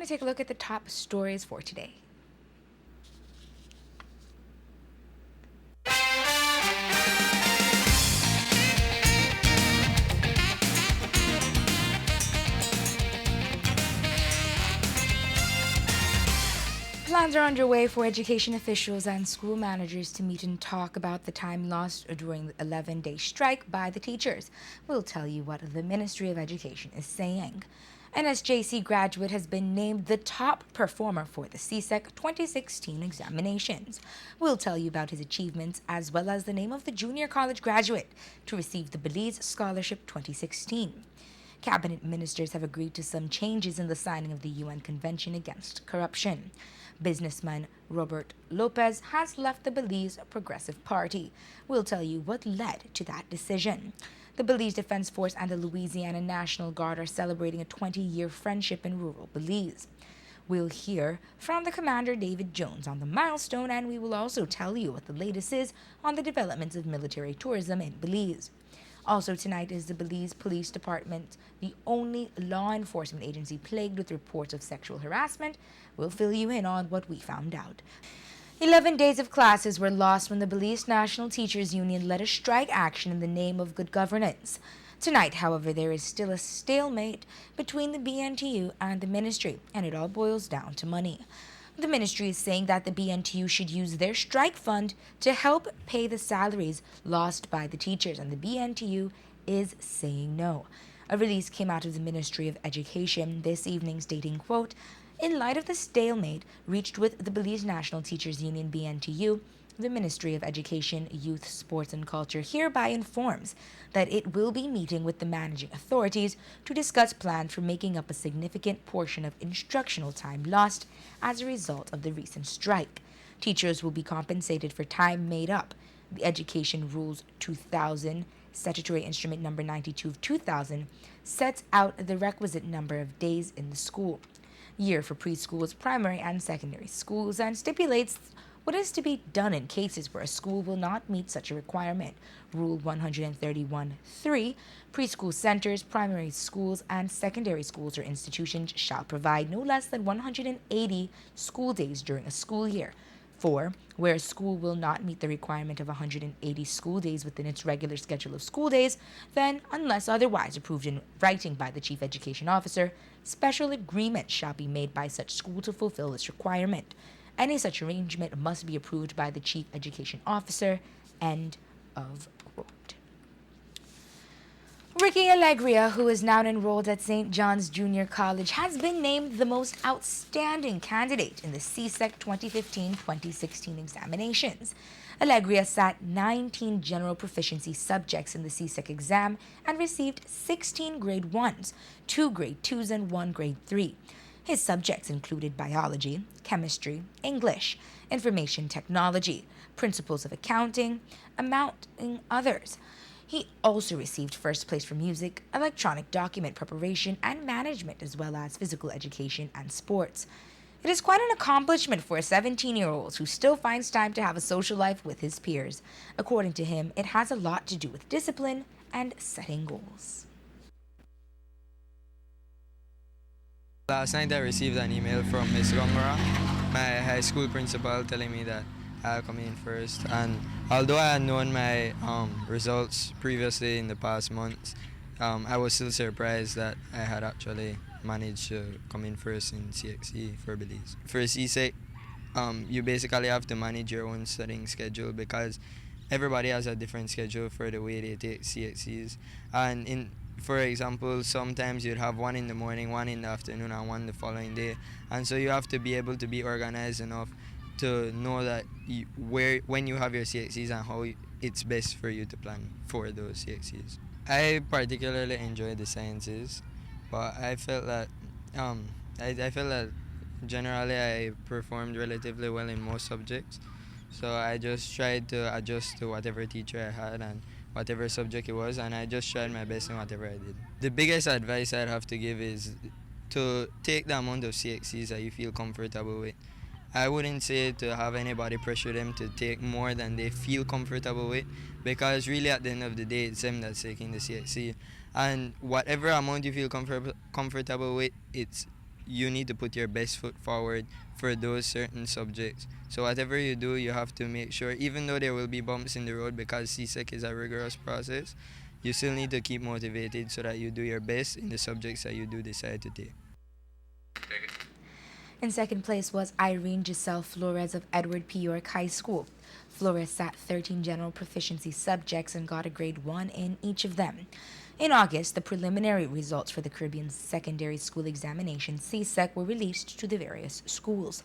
to take a look at the top stories for today. Plans are underway for education officials and school managers to meet and talk about the time lost during the 11-day strike by the teachers. We'll tell you what the Ministry of Education is saying. An SJC graduate has been named the top performer for the CSEC 2016 examinations. We'll tell you about his achievements as well as the name of the junior college graduate to receive the Belize Scholarship 2016. Cabinet ministers have agreed to some changes in the signing of the UN Convention Against Corruption. Businessman Robert Lopez has left the Belize Progressive Party. We'll tell you what led to that decision. The Belize Defense Force and the Louisiana National Guard are celebrating a 20-year friendship in rural Belize. We'll hear from the Commander David Jones on the milestone, and we will also tell you what the latest is on the developments of military tourism in Belize. Also tonight is the Belize Police Department, the only law enforcement agency plagued with reports of sexual harassment. We'll fill you in on what we found out. 11 days of classes were lost when the Belize National Teachers Union led a strike action in the name of good governance. Tonight, however, there is still a stalemate between the BNTU and the ministry, and it all boils down to money. The ministry is saying that the BNTU should use their strike fund to help pay the salaries lost by the teachers, and the BNTU is saying no. A release came out of the Ministry of Education this evening stating, quote, "In light of the stalemate reached with the Belize National Teachers Union BNTU, the Ministry of Education, Youth, Sports and Culture hereby informs that it will be meeting with the managing authorities to discuss plans for making up a significant portion of instructional time lost as a result of the recent strike. Teachers will be compensated for time made up. The Education Rules 2000, Statutory Instrument Number 92 of 2000, sets out the requisite number of days in the school year for preschools, primary and secondary schools, and stipulates what is to be done in cases where a school will not meet such a requirement. Rule 131.3, preschool centers, primary schools, and secondary schools or institutions shall provide no less than 180 school days during a school year. 4. Where a school will not meet the requirement of 180 school days within its regular schedule of school days, then, unless otherwise approved in writing by the Chief Education Officer, special agreement shall be made by such school to fulfill this requirement. Any such arrangement must be approved by the Chief Education Officer." End of quote. Ricky Alegria, who is now enrolled at St. John's Junior College, has been named the most outstanding candidate in the CSEC 2015-2016 examinations. Alegria sat 19 general proficiency subjects in the CSEC exam and received 16 grade 1s, 2 grade 2s, and 1 grade 3. His subjects included biology, chemistry, English, information technology, principles of accounting, among others. He also received first place for music, electronic document preparation, and management, as well as physical education and sports. It is quite an accomplishment for a 17-year-old who still finds time to have a social life with his peers. According to him, it has a lot to do with discipline and setting goals. Last night I received an email from Ms. Gongora, my high school principal, telling me that I'll come in first. And although I had known my results previously in the past months, I was still surprised that I had actually managed to come in first in CXC for Belize. For CSEC, you basically have to manage your own studying schedule because everybody has a different schedule for the way they take CXCs. And for example, sometimes you'd have one in the morning, one in the afternoon, and one the following day. And so you have to be able to be organized enough to know that when you have your CXCs and how it's best for you to plan for those CXCs. I particularly enjoy the sciences, but I felt that I felt that generally I performed relatively well in most subjects. So I just tried to adjust to whatever teacher I had and whatever subject it was, and I just tried my best in whatever I did. The biggest advice I'd have to give is to take the amount of CXCs that you feel comfortable with. I wouldn't say to have anybody pressure them to take more than they feel comfortable with, because really at the end of the day, it's them that's taking the CXC. And whatever amount you feel comfortable with, it's you need to put your best foot forward for those certain subjects. So whatever you do, you have to make sure, even though there will be bumps in the road because CSEC is a rigorous process, you still need to keep motivated so that you do your best in the subjects that you do decide to take. In second place was Irene Giselle Flores of Edward P. York High School. Flores sat 13 general proficiency subjects and got a grade 1 in each of them. In August, the preliminary results for the Caribbean Secondary School Examination, CSEC, were released to the various schools.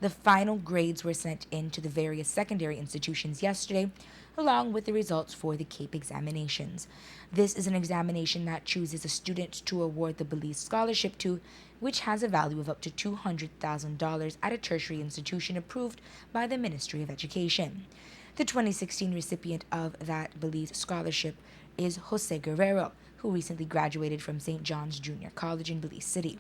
The final grades were sent in to the various secondary institutions yesterday, along with the results for the CAPE examinations. This is an examination that chooses a student to award the Belize Scholarship to, which has a value of up to $200,000 at a tertiary institution approved by the Ministry of Education. The 2016 recipient of that Belize Scholarship is Jose Guerrero, who recently graduated from St. John's Junior College in Belize City.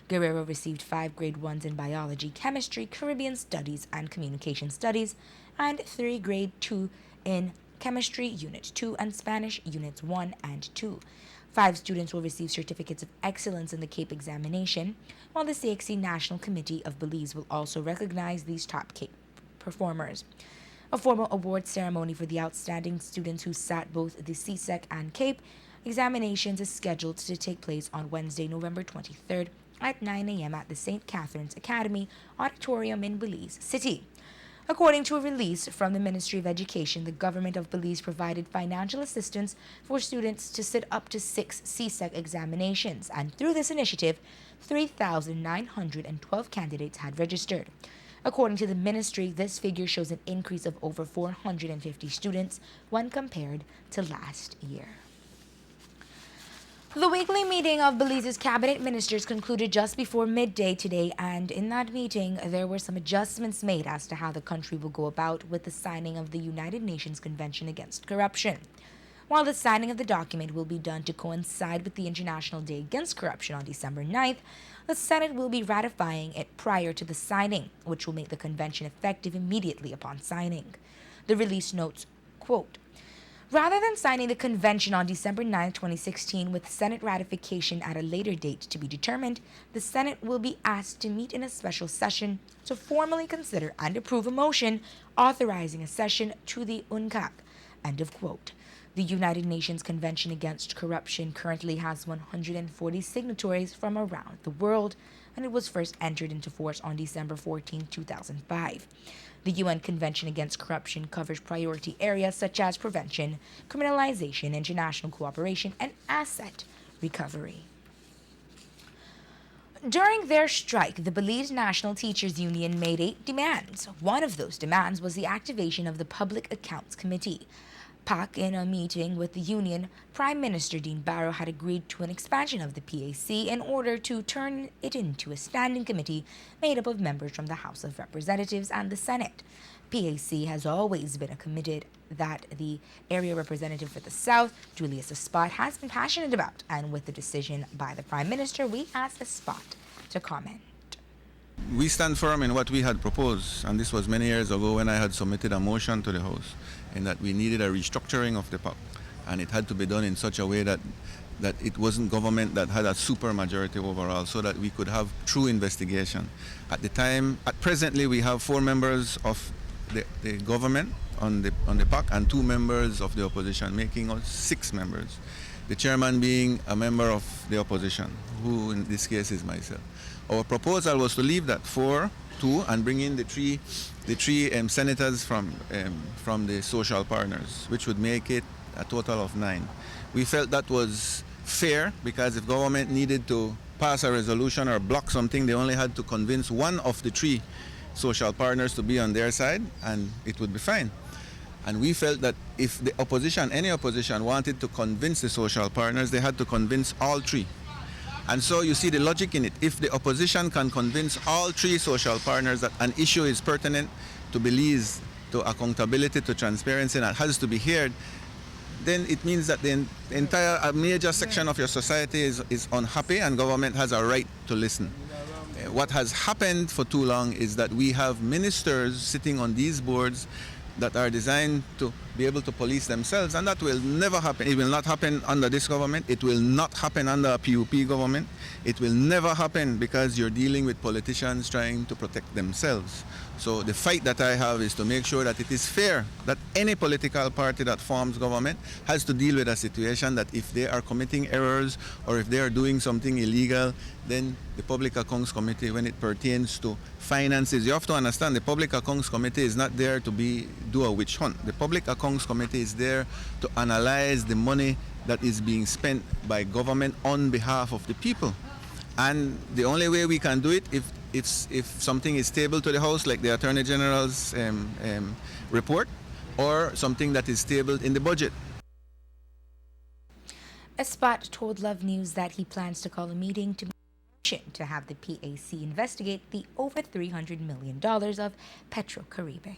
Guerrero received 5 grade 1s in biology, chemistry, Caribbean studies, and communication studies, and 3 grade 2 in chemistry, Unit 2, and Spanish, Units 1 and 2. 5 students will receive certificates of excellence in the CAPE examination, while the CXC National Committee of Belize will also recognize these top CAPE performers. A formal award ceremony for the outstanding students who sat both the CSEC and CAPE examinations is scheduled to take place on Wednesday, November 23rd at 9 a.m. at the St. Catherine's Academy Auditorium in Belize City. According to a release from the Ministry of Education, the government of Belize provided financial assistance for students to sit up to 6 CSEC examinations, and through this initiative, 3,912 candidates had registered. According to the ministry, this figure shows an increase of over 450 students when compared to last year. The weekly meeting of Belize's cabinet ministers concluded just before midday today, and in that meeting, there were some adjustments made as to how the country will go about with the signing of the United Nations Convention Against Corruption. While the signing of the document will be done to coincide with the International Day Against Corruption on December 9th, the Senate will be ratifying it prior to the signing, which will make the convention effective immediately upon signing. The release notes, quote, "Rather than signing the convention on December 9, 2016, with Senate ratification at a later date to be determined, the Senate will be asked to meet in a special session to formally consider and approve a motion authorizing a session to the UNCAC." End of quote. The United Nations Convention Against Corruption currently has 140 signatories from around the world, and it was first entered into force on December 14, 2005. The UN Convention Against Corruption covers priority areas such as prevention, criminalization, international cooperation, and asset recovery. During their strike, the Belize National Teachers Union made 8 demands. One of those demands was the activation of the Public Accounts Committee. PAC, in a meeting with the union, Prime Minister Dean Barrow had agreed to an expansion of the PAC in order to turn it into a standing committee made up of members from the House of Representatives and the Senate. PAC has always been committed that the area representative for the South, Julius Espat, has been passionate about, and with the decision by the Prime Minister, we asked Espat to comment. We stand firm in what we had proposed, and this was many years ago when I had submitted a motion to the House, in that we needed a restructuring of the PAC, and it had to be done in such a way that it wasn't government that had a super majority overall, so that we could have true investigation. Presently we have 4 members of the government on the PAC and 2 members of the opposition, making us 6 members. The chairman being a member of the opposition, who in this case is myself. Our proposal was to leave that 4-2 and bring in the three senators from the social partners, which would make it a total of 9. We felt that was fair, because if government needed to pass a resolution or block something, they only had to convince one of the 3 social partners to be on their side, and it would be fine. And we felt that if the opposition, any opposition, wanted to convince the social partners, they had to convince all 3. And so you see the logic in it. If the opposition can convince all 3 social partners that an issue is pertinent to Belize, to accountability, to transparency, and it has to be heard, then it means that the entire major section of your society is unhappy, and government has a right to listen. What has happened for too long is that we have ministers sitting on these boards that are designed to be able to police themselves, and that will never happen. It will not happen under this government. It will not happen under a PUP government. It will never happen because you're dealing with politicians trying to protect themselves. So the fight that I have is to make sure that it is fair, that any political party that forms government has to deal with a situation that if they are committing errors or if they are doing something illegal, then the Public Accounts Committee, when it pertains to finances, you have to understand the Public Accounts Committee is not there to do a witch hunt. The Public Accounts Committee is there to analyze the money that is being spent by government on behalf of the people. And the only way we can do it if something is tabled to the House, like the Attorney General's report, or something that is tabled in the budget. Espat told Love News that he plans to call a meeting to have the PAC investigate the over $300 million of Petrocaribe.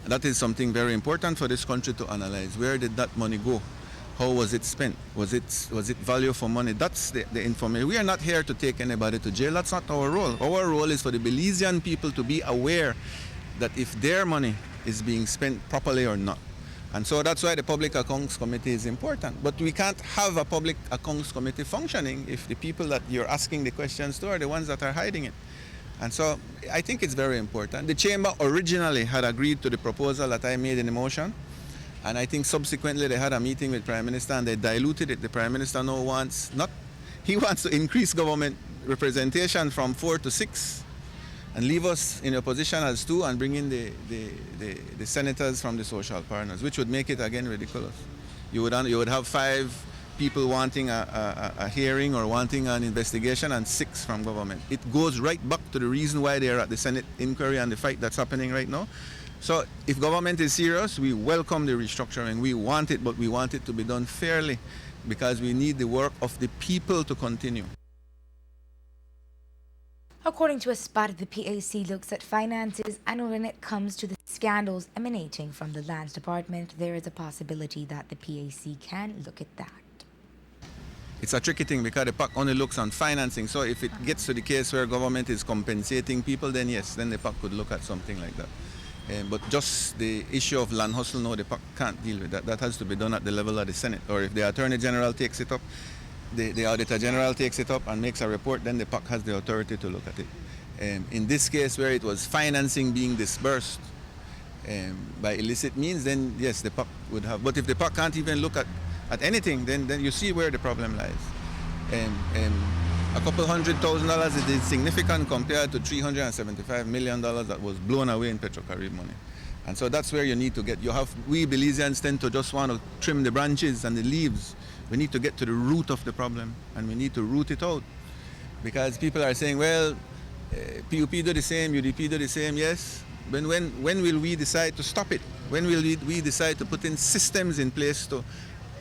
That is something very important for this country to analyze. Where did that money go? How was it spent? Was it value for money? That's the information. We are not here to take anybody to jail. That's not our role. Our role is for the Belizean people to be aware that if their money is being spent properly or not. And so that's why the Public Accounts Committee is important. But we can't have a Public Accounts Committee functioning if the people that you're asking the questions to are the ones that are hiding it. And so I think it's very important. The Chamber originally had agreed to the proposal that I made in the motion. And I think subsequently they had a meeting with Prime Minister and they diluted it. The Prime Minister now wants to increase government representation from 4 to 6 and leave us in a position as 2 and bring in the senators from the social partners, which would make it again ridiculous. You would have 5 people wanting a hearing or wanting an investigation and 6 from government. It goes right back to the reason why they are at the Senate inquiry and the fight that's happening right now. So if government is serious, we welcome the restructuring. We want it, but we want it to be done fairly because we need the work of the people to continue. According to Espat, the PAC looks at finances, and when it comes to the scandals emanating from the Lands Department, there is a possibility that the PAC can look at that. It's a tricky thing because the PAC only looks on financing. So if it gets to the case where government is compensating people, then yes, then the PAC could look at something like that. But just the issue of land hustle, no, the PAC can't deal with that. That has to be done at the level of the Senate. Or if the Attorney General takes it up, the Auditor General takes it up and makes a report, then the PAC has the authority to look at it. In this case where it was financing being disbursed by illicit means, then yes, the PAC would have. But if the PAC can't even look at anything, then you see where the problem lies. A couple $100,000 is significant compared to $375 million that was blown away in Petrocaribe money. And so that's where you need to get. We Belizeans tend to just want to trim the branches and the leaves. We need to get to the root of the problem and we need to root it out. Because people are saying, well, PUP do the same, UDP do the same, yes. But when will we decide to stop it? When will we decide to put in systems in place to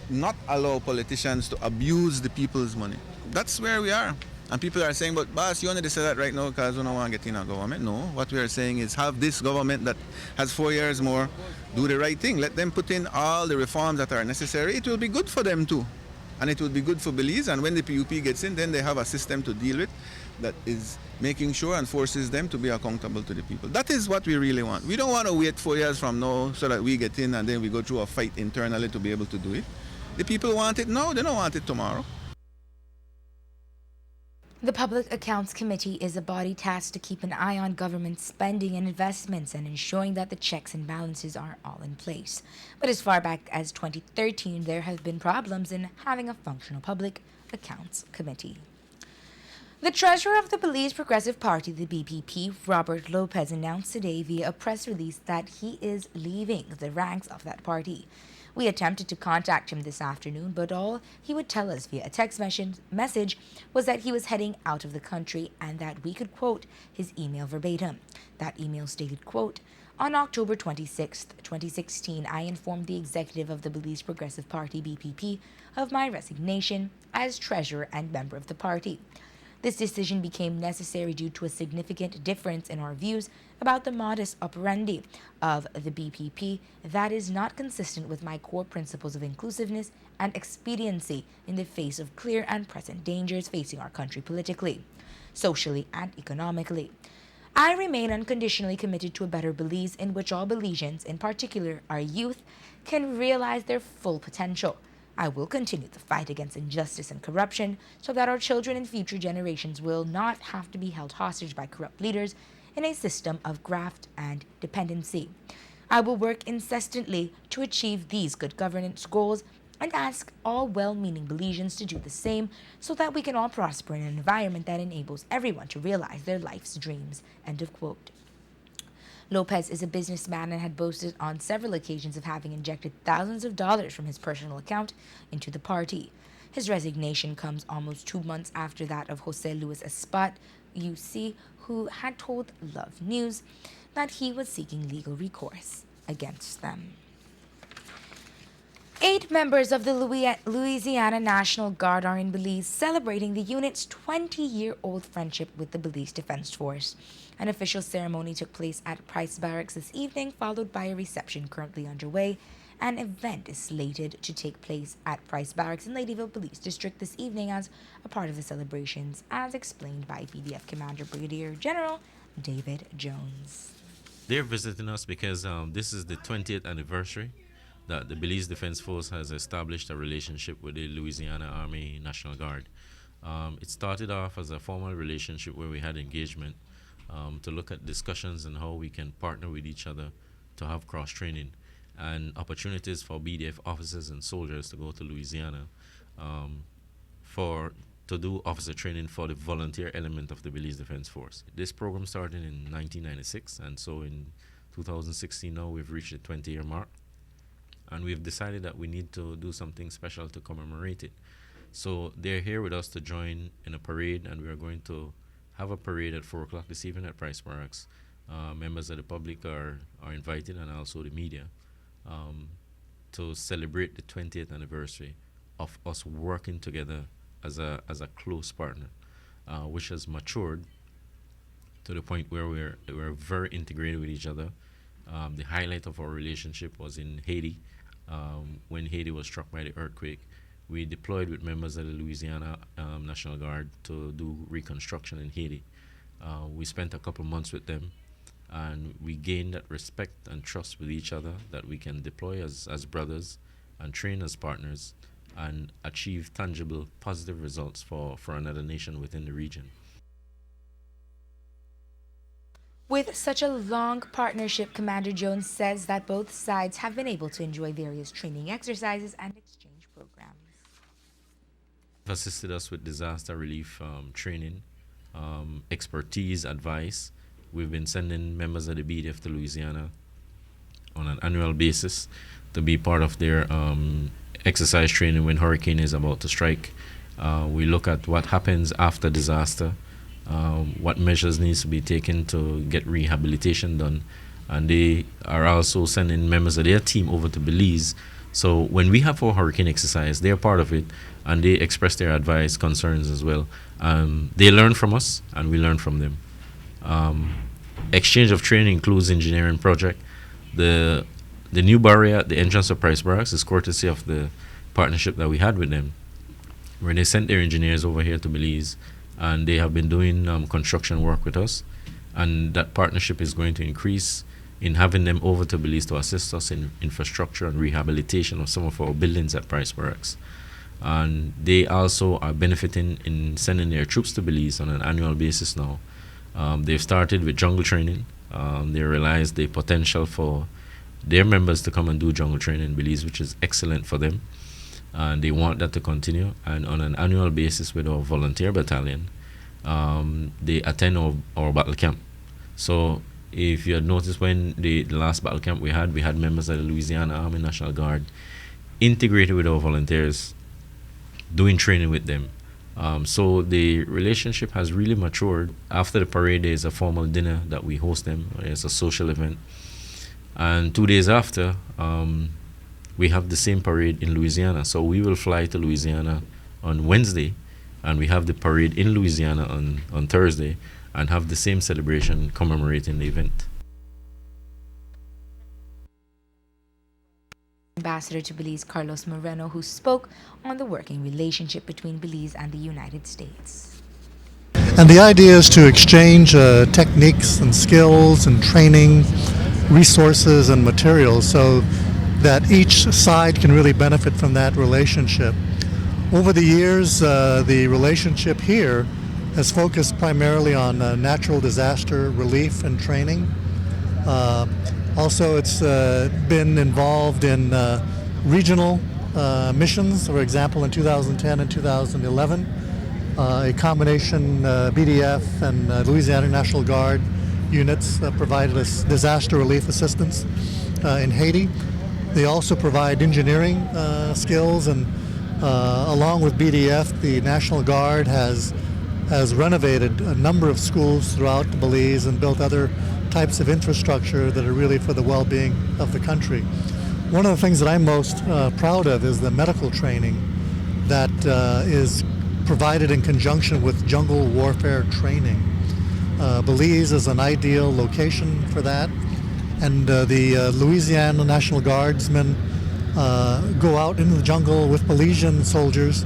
not allow politicians to abuse the people's money? That's where we are. And people are saying, but boss, you only say that right now because we don't want to get in a government. No, what we are saying is have this government that has 4 years more do the right thing. Let them put in all the reforms that are necessary. It will be good for them too. And it will be good for Belize. And when the PUP gets in, then they have a system to deal with that is making sure and forces them to be accountable to the people. That is what we really want. We don't want to wait 4 years from now so that we get in and then we go through a fight internally to be able to do it. The people want it now, they don't want it tomorrow. The Public Accounts Committee is a body tasked to keep an eye on government spending and investments and ensuring that the checks and balances are all in place. But as far back as 2013, there have been problems in having a functional Public Accounts Committee. The treasurer of the Belize Progressive Party, the BPP, Robert Lopez, announced today via a press release that he is leaving the ranks of that party. We attempted to contact him this afternoon, but all he would tell us via a text message was that he was heading out of the country and that we could quote his email verbatim. That email stated, quote, "On October 26, 2016, I informed the executive of the Belize Progressive Party, BPP, of my resignation as treasurer and member of the party. This decision became necessary due to a significant difference in our views about the modus operandi of the BPP that is not consistent with my core principles of inclusiveness and expediency in the face of clear and present dangers facing our country politically, socially, and economically. I remain unconditionally committed to a better Belize in which all Belizeans, in particular our youth, can realize their full potential. I will continue the fight against injustice and corruption so that our children and future generations will not have to be held hostage by corrupt leaders in a system of graft and dependency. I will work incessantly to achieve these good governance goals and ask all well-meaning Belizeans to do the same so that we can all prosper in an environment that enables everyone to realize their life's dreams. End of quote. Lopez is a businessman and had boasted on several occasions of having injected thousands of dollars from his personal account into the party. His resignation comes almost 2 months after that of Jose Luis Espat, UC, who had told Love News that he was seeking legal recourse against them. 8 members of the Louisiana National Guard are in Belize celebrating the unit's 20-year-old friendship with the Belize Defense Force. An official ceremony took place at Price Barracks this evening, followed by a reception currently underway. An event is slated to take place at Price Barracks in Ladyville Police District this evening as a part of the celebrations, as explained by BDF Commander Brigadier General David Jones. They're visiting us because this is the 20th anniversary that the Belize Defense Force has established a relationship with the Louisiana Army National Guard. It started off as a formal relationship where we had engagement to look at discussions and how we can partner with each other to have cross-training and opportunities for BDF officers and soldiers to go to Louisiana to do officer training for the volunteer element of the Belize Defense Force. This program started in 1996, and so in 2016 now we've reached the 20-year mark. And we've decided that we need to do something special to commemorate it. So they're here with us to join in a parade, and we are going to have a parade at 4 o'clock this evening at Price Barracks. Members of the public are invited, and also the media, to celebrate the 20th anniversary of us working together as a close partner, which has matured to the point where we're very integrated with each other. The highlight of our relationship was in Haiti. When Haiti was struck by the earthquake, we deployed with members of the Louisiana National Guard to do reconstruction in Haiti. We spent a couple months with them, and we gained that respect and trust with each other that we can deploy as brothers and train as partners and achieve tangible, positive results for another nation within the region. With such a long partnership, Commander Jones says that both sides have been able to enjoy various training exercises and exchange programs. They've assisted us with disaster relief training, expertise, advice. We've been sending members of the BDF to Louisiana on an annual basis to be part of their exercise training when hurricane is about to strike. We look at what happens after disaster, what measures needs to be taken to get rehabilitation done, and they are also sending members of their team over to Belize. So when we have our hurricane exercise, they're part of it, and they express their advice, concerns as well. They learn from us, and we learn from them. Exchange of training includes engineering project. The new barrier at the entrance of Price Barracks is courtesy of the partnership that we had with them, where they sent their engineers over here to Belize, and they have been doing construction work with us, and that partnership is going to increase in having them over to Belize to assist us in infrastructure and rehabilitation of some of our buildings at Price Barracks. And they also are benefiting in sending their troops to Belize on an annual basis now. They've started with jungle training. They realized the potential for their members to come and do jungle training in Belize, which is excellent for them. And they want that to continue. And on an annual basis with our volunteer battalion, they attend our battle camp. So if you had noticed, when the last battle camp we had members of the Louisiana Army National Guard integrated with our volunteers, doing training with them. So the relationship has really matured. After the parade, there's a formal dinner that we host them. It's a social event. And 2 days after, we have the same parade in Louisiana. So we will fly to Louisiana on Wednesday, and we have the parade in Louisiana on Thursday, and have the same celebration commemorating the event. Ambassador to Belize Carlos Moreno, who spoke on the working relationship between Belize and the United States. And the idea is to exchange techniques and skills and training, resources and materials so that each side can really benefit from that relationship. Over the years, the relationship here has focused primarily on natural disaster relief and training. Also, it's been involved in regional missions. For example, in 2010 and 2011, a combination BDF and Louisiana National Guard units provided us disaster relief assistance in Haiti. They also provide engineering skills, and along with BDF, the National Guard has renovated a number of schools throughout Belize and built other types of infrastructure that are really for the well-being of the country. One of the things that I'm most proud of is the medical training that is provided in conjunction with jungle warfare training. Belize is an ideal location for that, and the Louisiana National Guardsmen go out into the jungle with Belizean soldiers,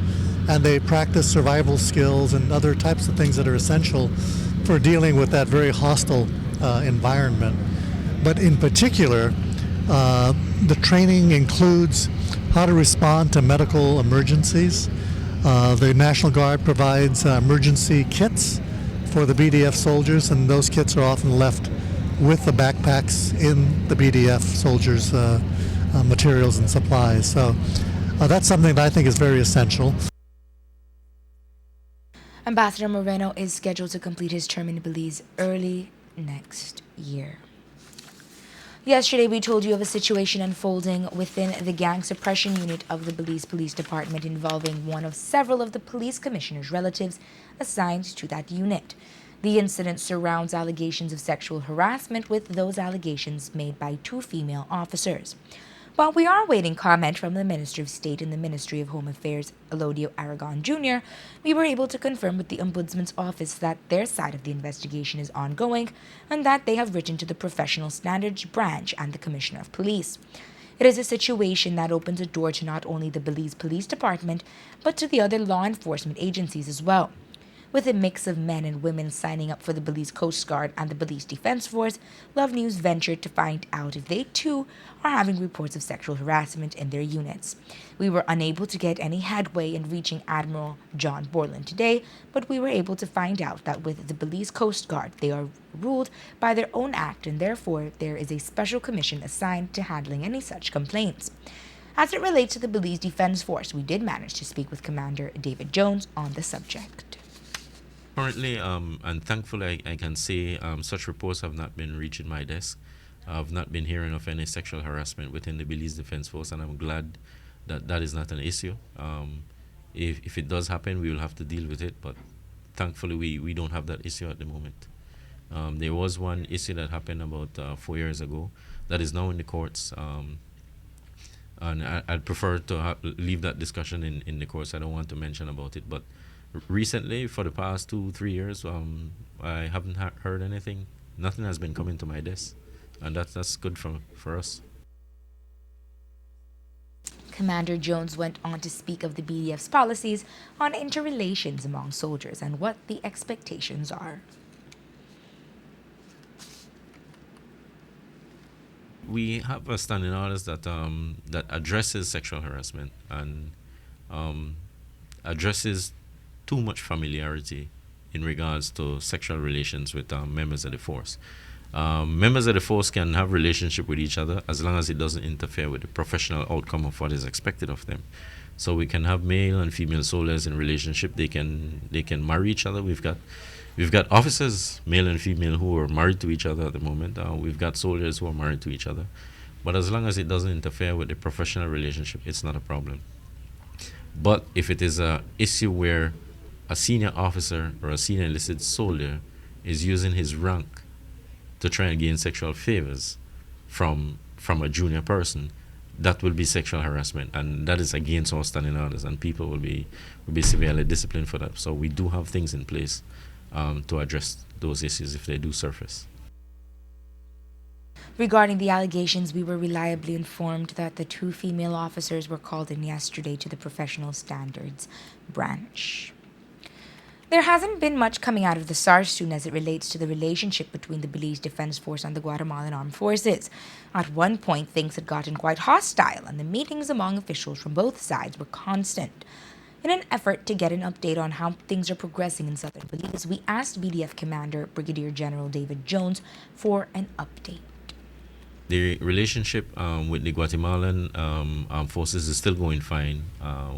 and they practice survival skills and other types of things that are essential for dealing with that very hostile environment. But in particular, the training includes how to respond to medical emergencies. The National Guard provides emergency kits for the BDF soldiers, and those kits are often left with the backpacks in the BDF soldiers' materials and supplies. So that's something that I think is very essential. Ambassador Moreno is scheduled to complete his term in Belize early next year. Yesterday, we told you of a situation unfolding within the gang suppression unit of the Belize Police Department involving one of several of the police commissioner's relatives assigned to that unit. The incident surrounds allegations of sexual harassment, with those allegations made by 2 female officers. While we are awaiting comment from the Minister of State in the Ministry of Home Affairs, Elodio Aragon Jr., we were able to confirm with the Ombudsman's office that their side of the investigation is ongoing and that they have written to the Professional Standards Branch and the Commissioner of Police. It is a situation that opens a door to not only the Belize Police Department, but to the other law enforcement agencies as well. With a mix of men and women signing up for the Belize Coast Guard and the Belize Defense Force, Love News ventured to find out if they too are having reports of sexual harassment in their units. We were unable to get any headway in reaching Admiral John Borland today, but we were able to find out that with the Belize Coast Guard, they are ruled by their own act, and therefore there is a special commission assigned to handling any such complaints. As it relates to the Belize Defense Force, we did manage to speak with Commander David Jones on the subject. Currently, and thankfully, I can say such reports have not been reaching my desk. I've not been hearing of any sexual harassment within the Belize Defense Force, and I'm glad that that is not an issue. If it does happen, we will have to deal with it, but thankfully, we don't have that issue at the moment. There was one issue that happened about 4 years ago that is now in the courts, and I'd prefer to leave that discussion in the courts. I don't want to mention about it, but recently, for the past 2-3 years, I haven't heard anything. Nothing has been coming to my desk, and that's good for us. Commander Jones went on to speak of the BDF's policies on interrelations among soldiers and what the expectations are. We have a standing orders that addresses sexual harassment and addresses too much familiarity in regards to sexual relations with members of the force. Members of the force can have relationship with each other as long as it doesn't interfere with the professional outcome of what is expected of them. So we can have male and female soldiers in relationship. They can marry each other. We've got officers, male and female, who are married to each other at the moment. We've got soldiers who are married to each other. But as long as it doesn't interfere with the professional relationship, it's not a problem. But if it is an issue where a senior officer or a senior enlisted soldier is using his rank to try and gain sexual favors from a junior person, that will be sexual harassment, and that is against our standing orders, and people will be severely disciplined for that. So we do have things in place to address those issues if they do surface. Regarding the allegations, we were reliably informed that the 2 female officers were called in yesterday to the Professional Standards Branch. There hasn't been much coming out of the SARSTUN as it relates to the relationship between the Belize Defense Force and the Guatemalan Armed Forces. At one point, things had gotten quite hostile, and the meetings among officials from both sides were constant. In an effort to get an update on how things are progressing in southern Belize, we asked BDF Commander Brigadier General David Jones for an update. The relationship with the Guatemalan armed forces is still going fine.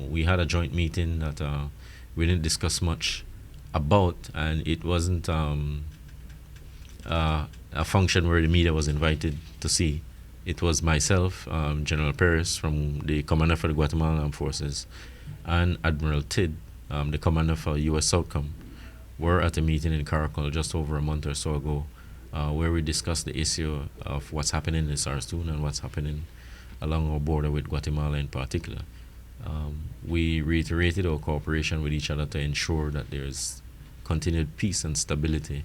We had a joint meeting that we didn't discuss much about, and it wasn't a function where the media was invited to see. It was myself, General Perez from the Commander for the Guatemalan Armed Forces, and Admiral Tidd, the Commander for U.S. Southcom, were at a meeting in Caracol just over a month or so ago, where we discussed the issue of what's happening in SARSTUN and what's happening along our border with Guatemala in particular. We reiterated our cooperation with each other to ensure that there's continued peace and stability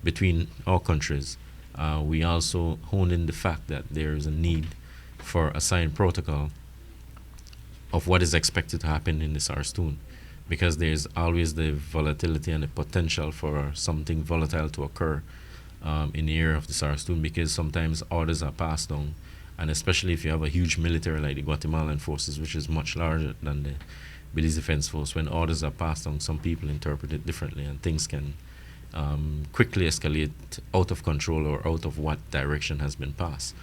between our countries. We also honed in the fact that there is a need for a signed protocol of what is expected to happen in the SARSTUN, because there's always the volatility and the potential for something volatile to occur in the area of the SARSTUN, because sometimes orders are passed on, and especially if you have a huge military like the Guatemalan forces, which is much larger than the Belize Defense Force, when orders are passed on, some people interpret it differently, and things can quickly escalate out of control or out of what direction has been passed.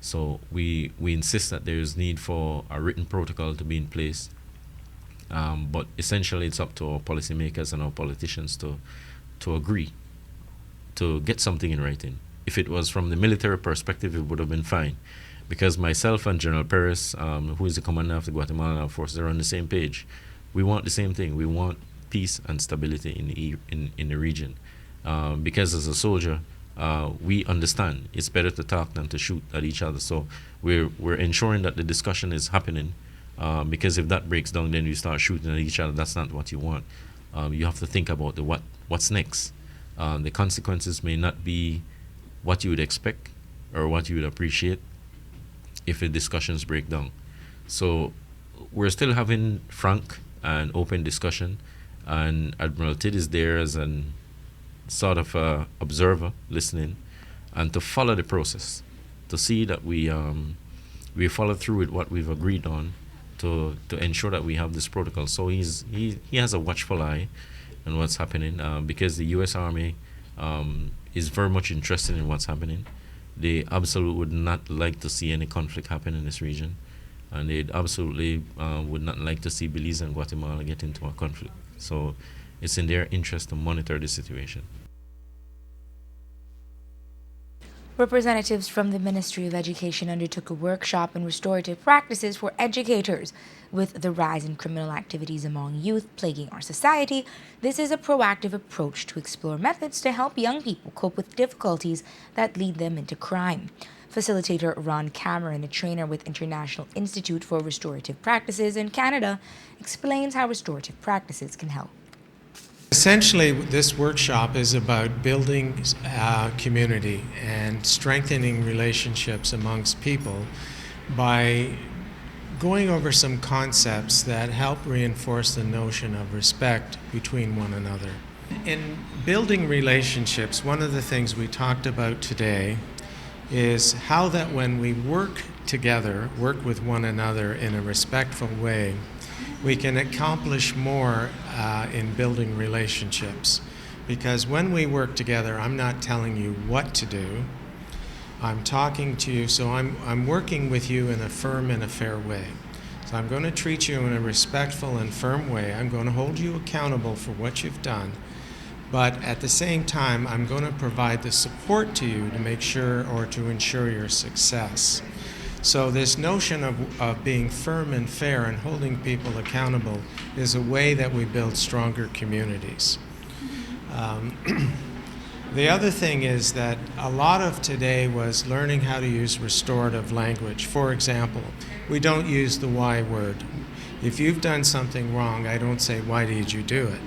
So we insist that there is need for a written protocol to be in place, but essentially it's up to our policymakers and our politicians to agree to get something in writing. If it was from the military perspective, it would have been fine, because myself and General Perez, who is the commander of the Guatemalan Armed Forces, are on the same page. We want the same thing. We want peace and stability in the region, because as a soldier, we understand it's better to talk than to shoot at each other. So we're ensuring that the discussion is happening, because if that breaks down, then you start shooting at each other. That's not what you want. You have to think about what's next. The consequences may not be what you would expect or what you would appreciate if the discussions break down. So we're still having frank and open discussion, and Admiral Tidd is there as an sort of observer, listening, and to follow the process, to see that we follow through with what we've agreed on, to ensure that we have this protocol. So he has a watchful eye on what's happening, because the U.S. Army is very much interested in what's happening. They absolutely would not like to see any conflict happen in this region, and they absolutely would not like to see Belize and Guatemala get into a conflict. So it's in their interest to monitor the situation. Representatives from the Ministry of Education undertook a workshop on restorative practices for educators. With the rise in criminal activities among youth plaguing our society, this is a proactive approach to explore methods to help young people cope with difficulties that lead them into crime. Facilitator Ron Cameron, a trainer with International Institute for Restorative Practices in Canada, explains how restorative practices can help. Essentially, this workshop is about building community and strengthening relationships amongst people by going over some concepts that help reinforce the notion of respect between one another. In building relationships, one of the things we talked about today is how that when we work together, work with one another in a respectful way, we can accomplish more in building relationships. Because when we work together, I'm not telling you what to do. I'm talking to you, so I'm working with you in a firm and a fair way. So I'm going to treat you in a respectful and firm way. I'm going to hold you accountable for what you've done. But at the same time, I'm going to provide the support to you to make sure or to ensure your success. So this notion of being firm and fair and holding people accountable is a way that we build stronger communities. The other thing is that a lot of today was learning how to use restorative language. For example, we don't use the why word. If you've done something wrong, I don't say, why did you do it?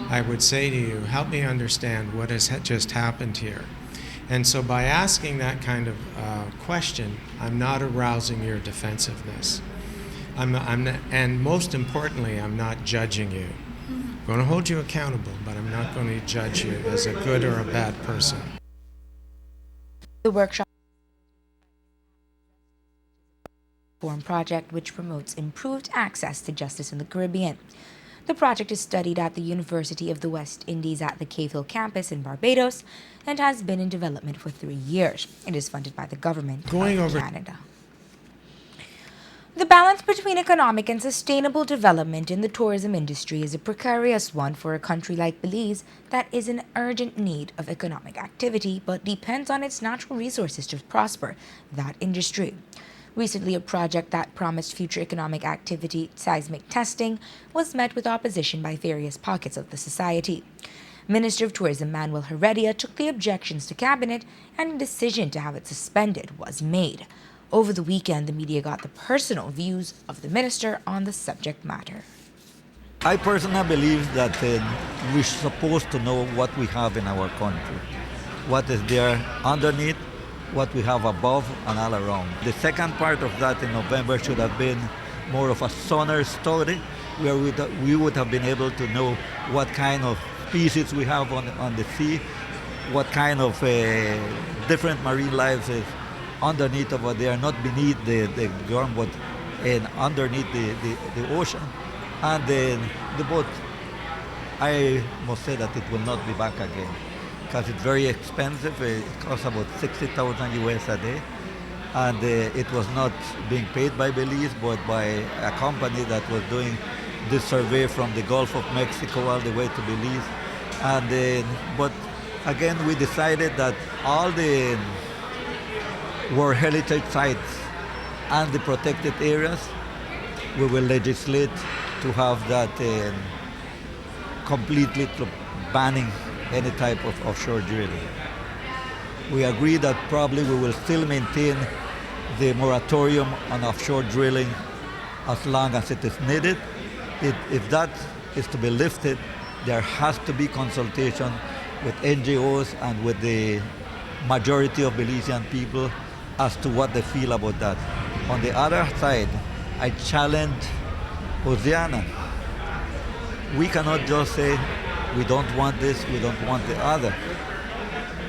I would say to you, help me understand what has just happened here. And so by asking that kind of question, I'm not arousing your defensiveness. And most importantly, I'm not judging you. I'm going to hold you accountable, but I'm not going to judge you as a good or a bad person. The workshop reform project which promotes improved access to justice in the Caribbean. The project is studied at the University of the West Indies at the Cave Hill campus in Barbados and has been in development for 3 years. It is funded by the government of Canada. The balance between economic and sustainable development in the tourism industry is a precarious one for a country like Belize that is in urgent need of economic activity but depends on its natural resources to prosper that industry. Recently, a project that promised future economic activity, seismic testing, was met with opposition by various pockets of the society. Minister of Tourism Manuel Heredia took the objections to Cabinet, and a decision to have it suspended was made. Over the weekend, the media got the personal views of the minister on the subject matter. I personally believe that we're supposed to know what we have in our country, what is there underneath, what we have above and all around. The second part of that in November should have been more of a sonar study where we would have been able to know what kind of species we have on the sea, what kind of different marine lives is underneath over there, not beneath the ground, but underneath the ocean. And the boat, I must say that it will not be back again because it's very expensive. It costs about 60,000 US a day. And it was not being paid by Belize, but by a company that was doing this survey from the Gulf of Mexico all the way to Belize. And but again, we decided that all the World Heritage sites and the protected areas, we will legislate to have that completely banning any type of offshore drilling. We agree that probably we will still maintain the moratorium on offshore drilling as long as it is needed. If that is to be lifted, there has to be consultation with NGOs and with the majority of Belizean people as to what they feel about that. On the other side, I challenge Oceana. We cannot just say, we don't want this, we don't want the other.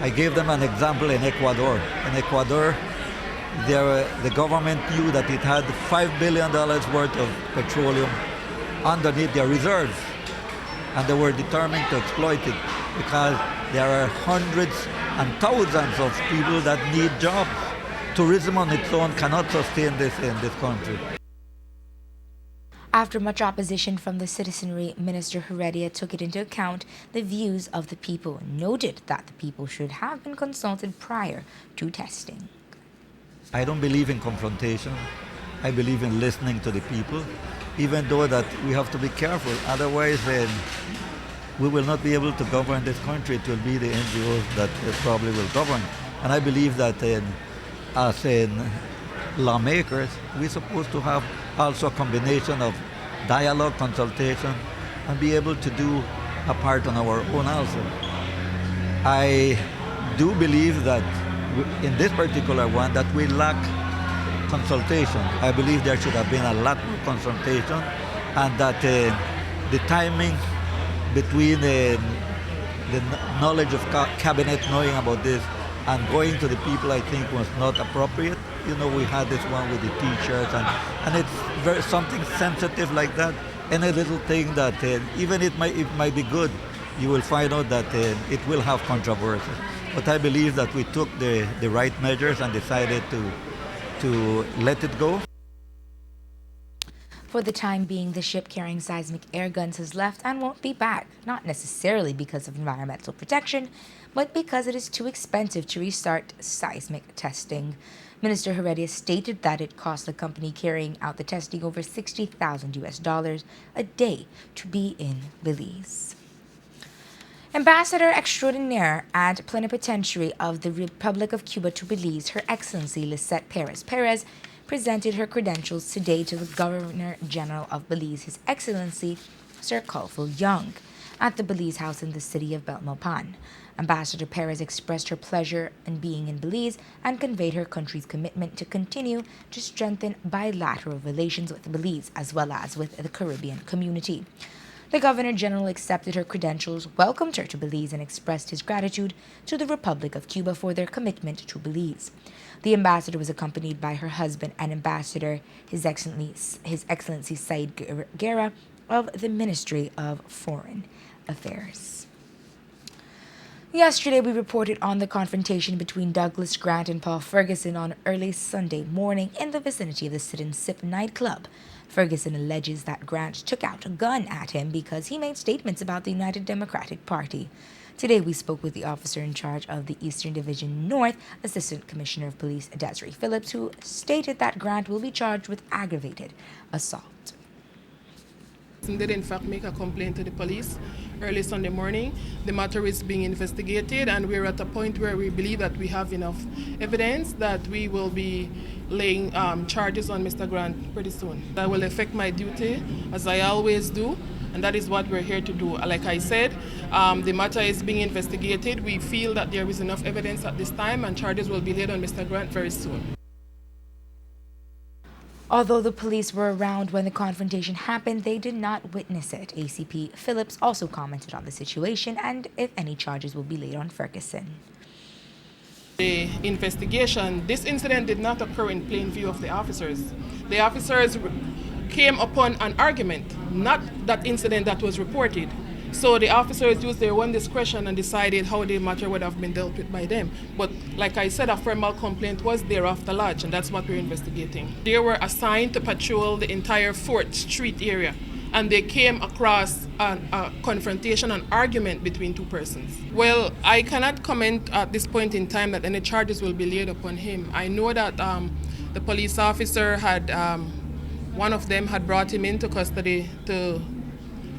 I gave them an example in Ecuador. In Ecuador, the government knew that it had $5 billion worth of petroleum underneath their reserves. And they were determined to exploit it because there are hundreds and thousands of people that need jobs. Tourism on its own cannot sustain this in this country. After much opposition from the citizenry, Minister Heredia took it into account the views of the people and noted that the people should have been consulted prior to testing. I don't believe in confrontation. I believe in listening to the people, even though that we have to be careful. Otherwise, we will not be able to govern this country. It will be the NGOs that probably will govern. And I believe that as lawmakers, we're supposed to have also a combination of dialogue, consultation, and be able to do a part on our own also. I do believe that in this particular one that we lack consultation. I believe there should have been a lot more consultation, and that the timing between the knowledge of cabinet knowing about this and going to the people, I think, was not appropriate. You know, we had this one with the teachers, and it's very something sensitive like that. Any little thing that even it might be good, you will find out that it will have controversy. But I believe that we took the right measures and decided to let it go. For the time being, the ship carrying seismic air guns has left and won't be back, not necessarily because of environmental protection, but because it is too expensive to restart seismic testing. Minister Heredia stated that it cost the company carrying out the testing over $60,000 a day to be in Belize. Ambassador Extraordinaire and Plenipotentiary of the Republic of Cuba to Belize, Her Excellency Lisette Perez Perez, presented her credentials today to the Governor General of Belize, His Excellency Sir Culfil Young, at the Belize House in the city of Belmopan. Ambassador Perez expressed her pleasure in being in Belize and conveyed her country's commitment to continue to strengthen bilateral relations with Belize as well as with the Caribbean community. The Governor General accepted her credentials, welcomed her to Belize, and expressed his gratitude to the Republic of Cuba for their commitment to Belize. The ambassador was accompanied by her husband and Ambassador His Excellency Said Guerra of the Ministry of Foreign Affairs. Yesterday, we reported on the confrontation between Douglas Grant and Paul Ferguson on early Sunday morning in the vicinity of the Sit and Sip nightclub. Ferguson alleges that Grant took out a gun at him because he made statements about the United Democratic Party. Today, we spoke with the officer in charge of the Eastern Division North, Assistant Commissioner of Police Desiree Phillips, who stated that Grant will be charged with aggravated assault. Did in fact make a complaint to the police early Sunday morning. The matter is being investigated, and we're at a point where we believe that we have enough evidence that we will be laying charges on Mr. Grant pretty soon. That will affect my duty, as I always do, and that is what we're here to do. Like I said, the matter is being investigated. We feel that there is enough evidence at this time, and charges will be laid on Mr. Grant very soon. Although the police were around when the confrontation happened, they did not witness it. ACP Phillips also commented on the situation and if any charges will be laid on Ferguson. The investigation, this incident did not occur in plain view of the officers. The officers came upon an argument, not that incident that was reported. So the officers used their own discretion and decided how the matter would have been dealt with by them. But like I said, a formal complaint was thereafter lodged, and that's what we're investigating. They were assigned to patrol the entire 4th Street area, and they came across a confrontation, an argument between two persons. Well, I cannot comment at this point in time that any charges will be laid upon him. I know that the police officer had, one of them had brought him into custody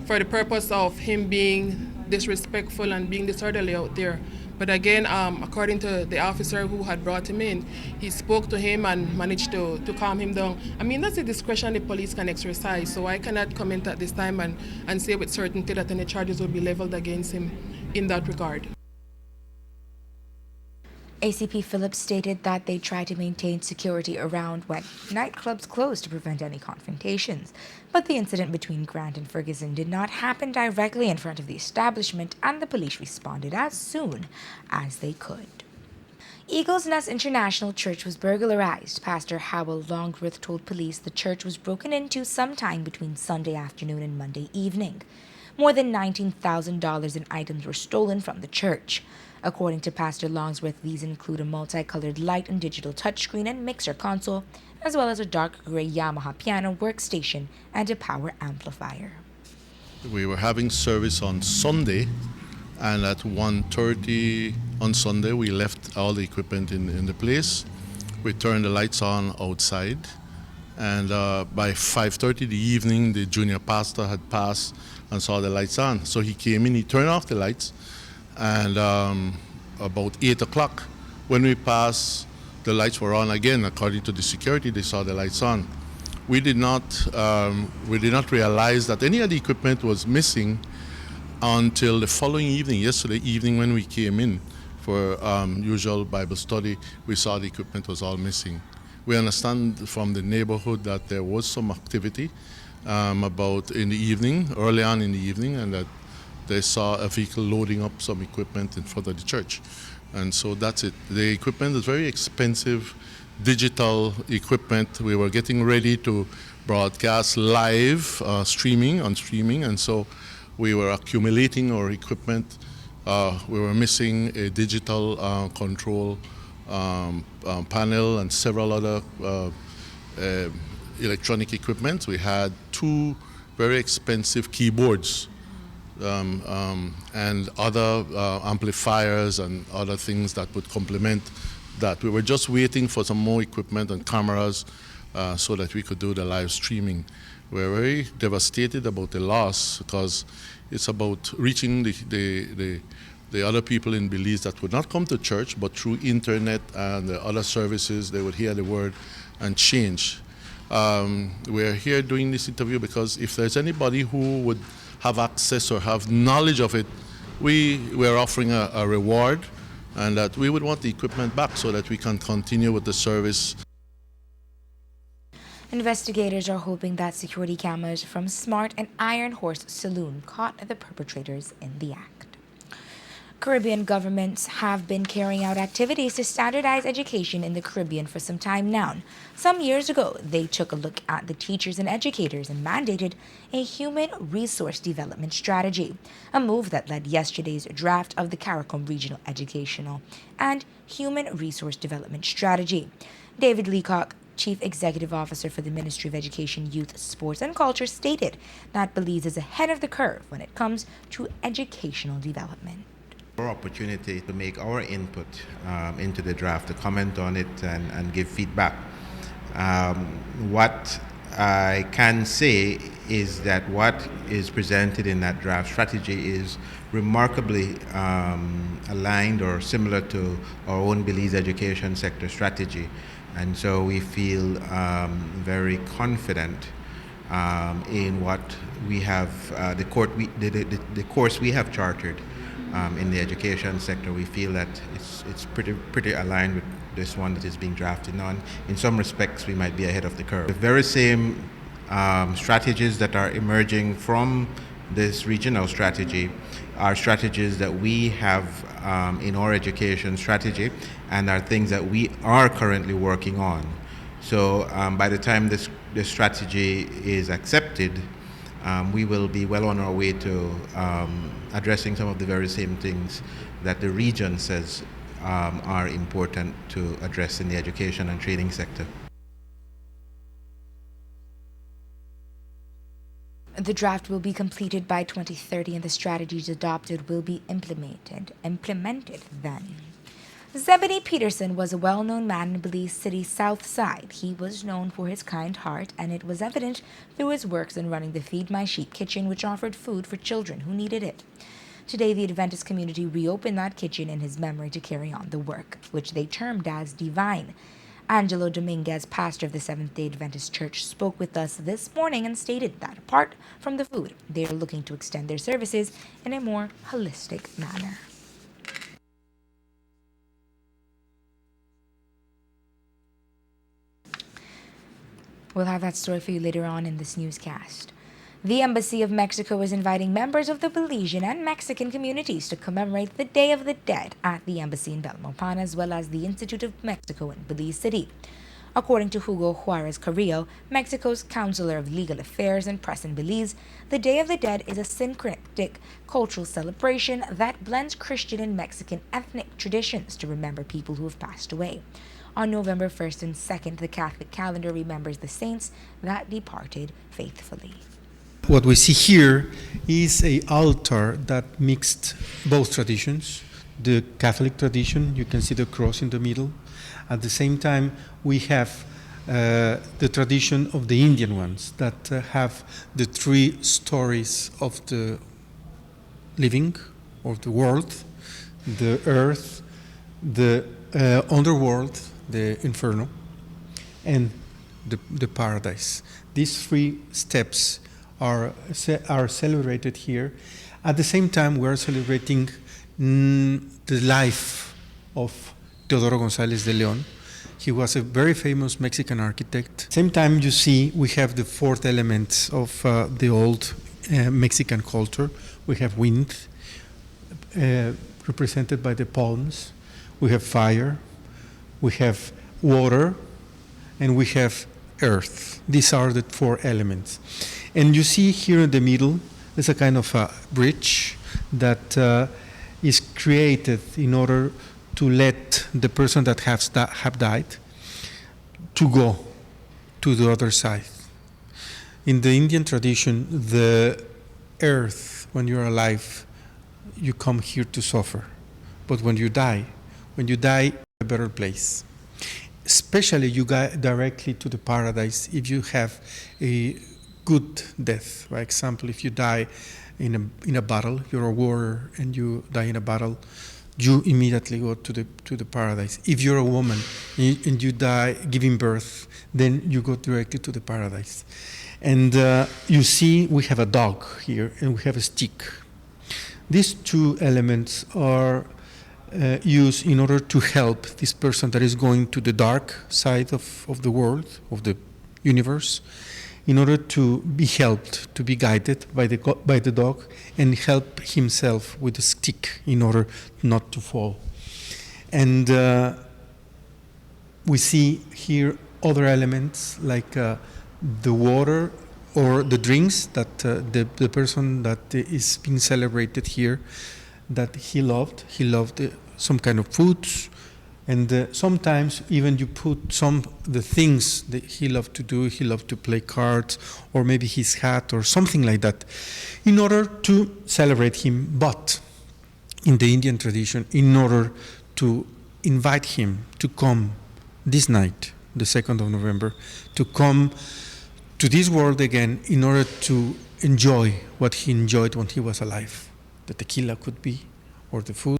for the purpose of him being disrespectful and being disorderly out there. But again, according to the officer who had brought him in, he spoke to him and managed to calm him down. I mean, that's a discretion the police can exercise, so I cannot comment at this time and say with certainty that any charges will be leveled against him in that regard. ACP Phillips stated that they try to maintain security around when nightclubs close to prevent any confrontations. But the incident between Grant and Ferguson did not happen directly in front of the establishment, and the police responded as soon as they could. Eagles Nest International Church was burglarized. Pastor Howell Longworth told police the church was broken into sometime between Sunday afternoon and Monday evening. More than $19,000 in items were stolen from the church. According to Pastor Longsworth, these include a multicolored light and digital touchscreen and mixer console, as well as a dark gray Yamaha piano workstation and a power amplifier. We were having service on Sunday, and at 1:30 on Sunday, we left all the equipment in the place. We turned the lights on outside, and by 5:30 the evening, the junior pastor had passed and saw the lights on. So he came in, he turned off the lights, and about 8 o'clock, when we passed, the lights were on again. According to the security, they saw the lights on. We did not realize that any of the equipment was missing until the following evening, yesterday evening, when we came in for usual Bible study. We saw the equipment was all missing. We understand from the neighborhood that there was some activity about in the evening, early on in the evening, and that they saw a vehicle loading up some equipment in front of the church. And so that's it. The equipment is very expensive, digital equipment. We were getting ready to broadcast live, streaming, and so we were accumulating our equipment. We were missing a digital control panel and several other electronic equipment. We had 2 very expensive keyboards and other amplifiers and other things that would complement that. We were just waiting for some more equipment and cameras so that we could do the live streaming. We're very devastated about the loss because it's about reaching the other people in Belize that would not come to church, but through internet and the other services, they would hear the word and change. We're here doing this interview because if there's anybody who would have access or have knowledge of it, we're offering a reward, and that we would want the equipment back so that we can continue with the service. Investigators are hoping that security cameras from Smart and Iron Horse Saloon caught the perpetrators in the act. Caribbean governments have been carrying out activities to standardize education in the Caribbean for some time now. Some years ago, they took a look at the teachers and educators and mandated a human resource development strategy, a move that led yesterday's draft of the CARICOM Regional Educational and Human Resource Development Strategy. David Leacock, Chief Executive Officer for the Ministry of Education, Youth, Sports and Culture, stated that Belize is ahead of the curve when it comes to educational development. Our opportunity to make our input into the draft, to comment on it and give feedback. What I can say is that what is presented in that draft strategy is remarkably aligned or similar to our own Belize education sector strategy. And so we feel very confident in what we have, the course we have chartered in the education sector. We feel that it's pretty aligned with this one that is being drafted on. In some respects, we might be ahead of the curve. The very same strategies that are emerging from this regional strategy are strategies that we have in our education strategy and are things that we are currently working on. So by the time this strategy is accepted, we will be well on our way to addressing some of the very same things that the region says are important to address in the education and training sector. The draft will be completed by 2030 and the strategies adopted will be implemented then. Zebedee Peterson was a well-known man in Belize City's South Side. He was known for his kind heart, and it was evident through his works in running the Feed My Sheep kitchen, which offered food for children who needed it. Today, the Adventist community reopened that kitchen in his memory to carry on the work, which they termed as divine. Angelo Dominguez, pastor of the Seventh-day Adventist Church, spoke with us this morning and stated that apart from the food, they are looking to extend their services in a more holistic manner. We'll have that story for you later on in this newscast. The Embassy of Mexico is inviting members of the Belizean and Mexican communities to commemorate the Day of the Dead at the embassy in Belmopan, as well as the Institute of Mexico in Belize City. According to Hugo Juarez Carrillo, Mexico's Counselor of Legal Affairs and Press in Belize, the Day of the Dead is a syncretic cultural celebration that blends Christian and Mexican ethnic traditions to remember people who have passed away. On November 1st and 2nd, the Catholic calendar remembers the saints that departed faithfully. What we see here is an altar that mixed both traditions. The Catholic tradition, you can see the cross in the middle. At the same time, we have the tradition of the Indian ones that have the three stories of the living, of the world, the earth, the underworld, the inferno, and the paradise. These three steps are celebrated here. At the same time, we are celebrating the life of Teodoro González de León. He was a very famous Mexican architect. Same time, you see, we have the fourth element of the old Mexican culture. We have wind, represented by the palms. We have fire. We have water. And we have earth. These are the four elements. And you see here in the middle, there's a kind of a bridge that is created in order to let the person that have died to go to the other side. In the Indian tradition, the earth, when you're alive, you come here to suffer. But when you die, a better place. Especially you go directly to the paradise if you have a good death. For example, if you die in a battle, you're a warrior and you die in a battle, you immediately go to the paradise. If you're a woman and you die giving birth, then you go directly to the paradise. And you see we have a dog here and we have a stick. These two elements are used in order to help this person that is going to the dark side of the world, of the universe in order to be helped, to be guided by the dog, and help himself with a stick in order not to fall. And we see here other elements like the water or the drinks that the person that is being celebrated here, that he loved. He loved some kind of foods, and sometimes even you put the things that he loved to do. He loved to play cards, or maybe his hat or something like that, in order to celebrate him. But in the Indian tradition, in order to invite him to come this night, the 2nd of November, to come to this world again in order to enjoy what he enjoyed when he was alive. The tequila could be, or the food.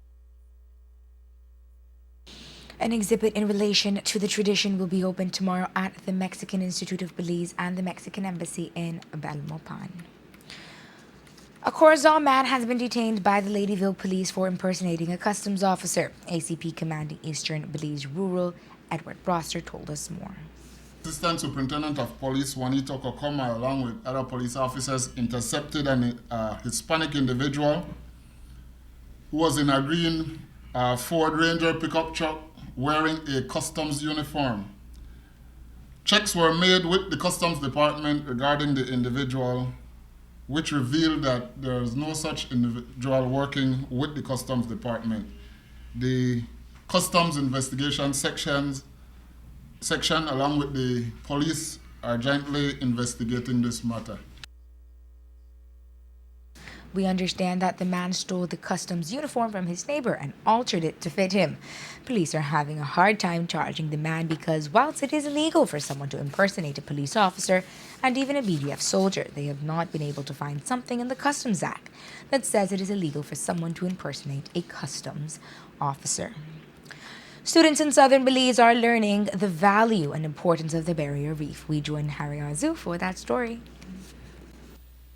An exhibit in relation to the tradition will be opened tomorrow at the Mexican Institute of Belize and the Mexican Embassy in Belmopan. A Corazon man has been detained by the Ladyville Police for impersonating a customs officer. ACP Commanding Eastern Belize Rural, Edward Broster, told us more. Assistant Superintendent of Police Juanito Cocoma, along with other police officers, intercepted a Hispanic individual who was in a green Ford Ranger pickup truck wearing a customs uniform. Checks were made with the Customs Department regarding the individual, which revealed that there is no such individual working with the Customs Department. The Customs Investigation Section, along with the police, are jointly investigating this matter. We understand that the man stole the customs uniform from his neighbor and altered it to fit him. Police are having a hard time charging the man because whilst it is illegal for someone to impersonate a police officer and even a BDF soldier, they have not been able to find something in the Customs Act that says it is illegal for someone to impersonate a customs officer. Students in southern Belize are learning the value and importance of the barrier reef. We join Harry Azu for that story.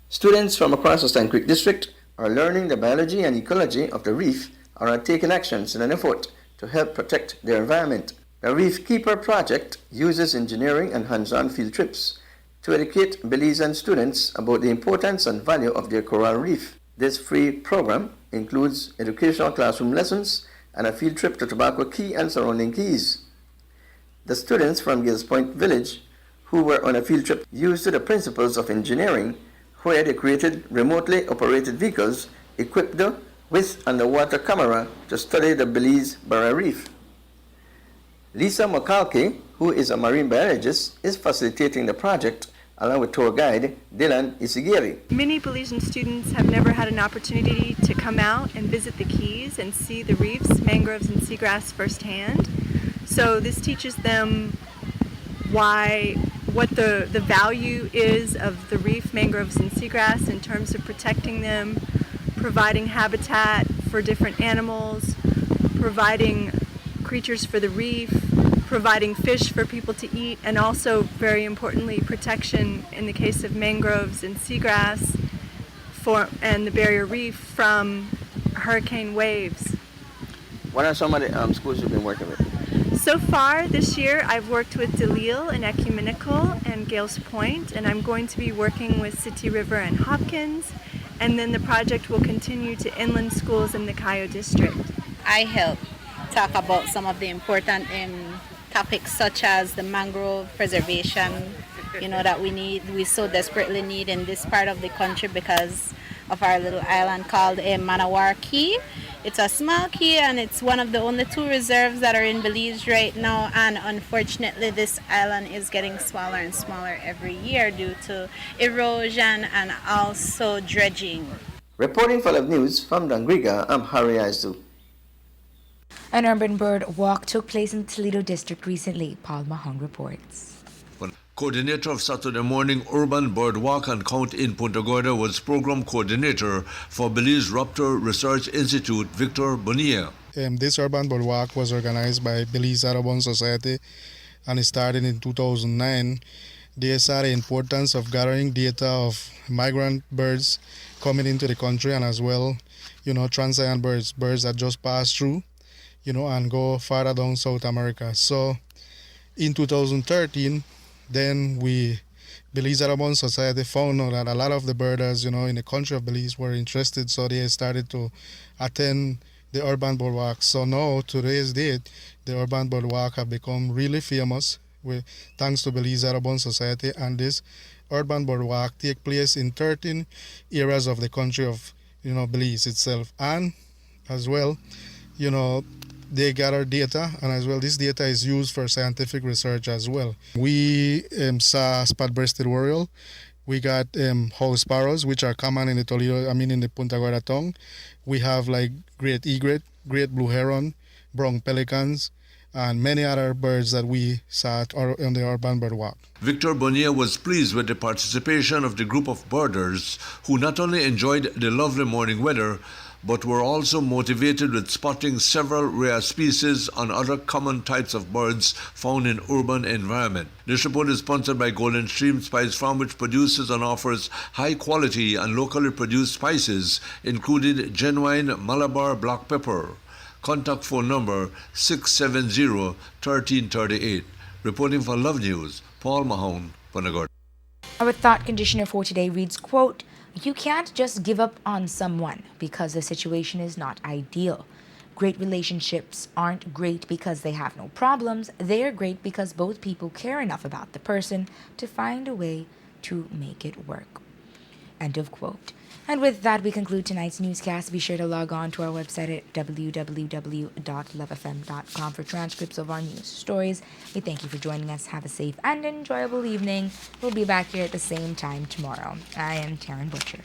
Students from across the Stand Creek district are learning the biology and ecology of the reef and are taking actions in an effort to help protect their environment. The Reef Keeper project uses engineering and hands-on field trips to educate Belizean students about the importance and value of their coral reef. This free program includes educational classroom lessons and a field trip to Tobacco Key and surrounding keys. The students from Gales Point Village who were on a field trip used the principles of engineering, where they created remotely operated vehicles equipped with underwater camera to study the Belize Barrier Reef. Lisa McCalkey, who is a marine biologist, is facilitating the project along with tour guide Dylan Isigiri. Many Belizean students have never had an opportunity to come out and visit the keys and see the reefs, mangroves, and seagrass firsthand. So this teaches them what the value is of the reef, mangroves, and seagrass in terms of protecting them, providing habitat for different animals, providing creatures for the reef, providing fish for people to eat, and also, very importantly, protection in the case of mangroves and seagrass and the barrier reef from hurricane waves. What are some of the schools you've been working with? So far this year, I've worked with DeLisle and Ecumenical and Gales Point, and I'm going to be working with City River and Hopkins, and then the project will continue to inland schools in the Cayo district. I help talk about some of the important topics such as the mangrove preservation, that we so desperately need in this part of the country because of our little island called Manawar Key. It's a small key and it's one of the only two reserves that are in Belize right now, and unfortunately this island is getting smaller and smaller every year due to erosion and also dredging. Reporting for Love News from Dangriga, I'm Harry Aizu. An urban bird walk took place in the Toledo district recently. Paul Mahon reports. Coordinator of Saturday morning urban bird walk and count in Punta Gorda was program coordinator for Belize Raptor Research Institute, Victor Bonilla. This urban bird walk was organized by Belize Audubon Society and it started in 2009. They saw the importance of gathering data of migrant birds coming into the country and as well, transiant birds that just pass through, and go farther down South America. So in 2013, Then Belize Audubon Society found out that a lot of the birders, in the country of Belize were interested, so they started to attend the Urban Boardwalk. So now, today's date, the Urban Boardwalk have become really famous thanks to Belize Audubon Society, and this Urban Boardwalk take place in 13 areas of the country of, Belize itself. And as well, they gather data, and as well this data is used for scientific research as well. We saw spot-breasted oriole. We got house sparrows, which are common in the Punta Gorda tongue. We have like great egret, great blue heron, brown pelicans, and many other birds that we saw on the Urban Birdwalk. Victor Bonnier was pleased with the participation of the group of birders who not only enjoyed the lovely morning weather, but were also motivated with spotting several rare species and other common types of birds found in urban environment. This report is sponsored by Golden Stream Spice Farm, which produces and offers high quality and locally produced spices, including genuine Malabar black pepper. Contact phone number 670-1338. Reporting for Love News, Paul Mahone, Punta Gorda. Our thought conditioner for today reads, quote, "You can't just give up on someone because the situation is not ideal. Great relationships aren't great because they have no problems. They're great because both people care enough about the person to find a way to make it work." End of quote. And with that, we conclude tonight's newscast. Be sure to log on to our website at www.lovefm.com for transcripts of our news stories. We thank you for joining us. Have a safe and enjoyable evening. We'll be back here at the same time tomorrow. I am Taryn Butcher.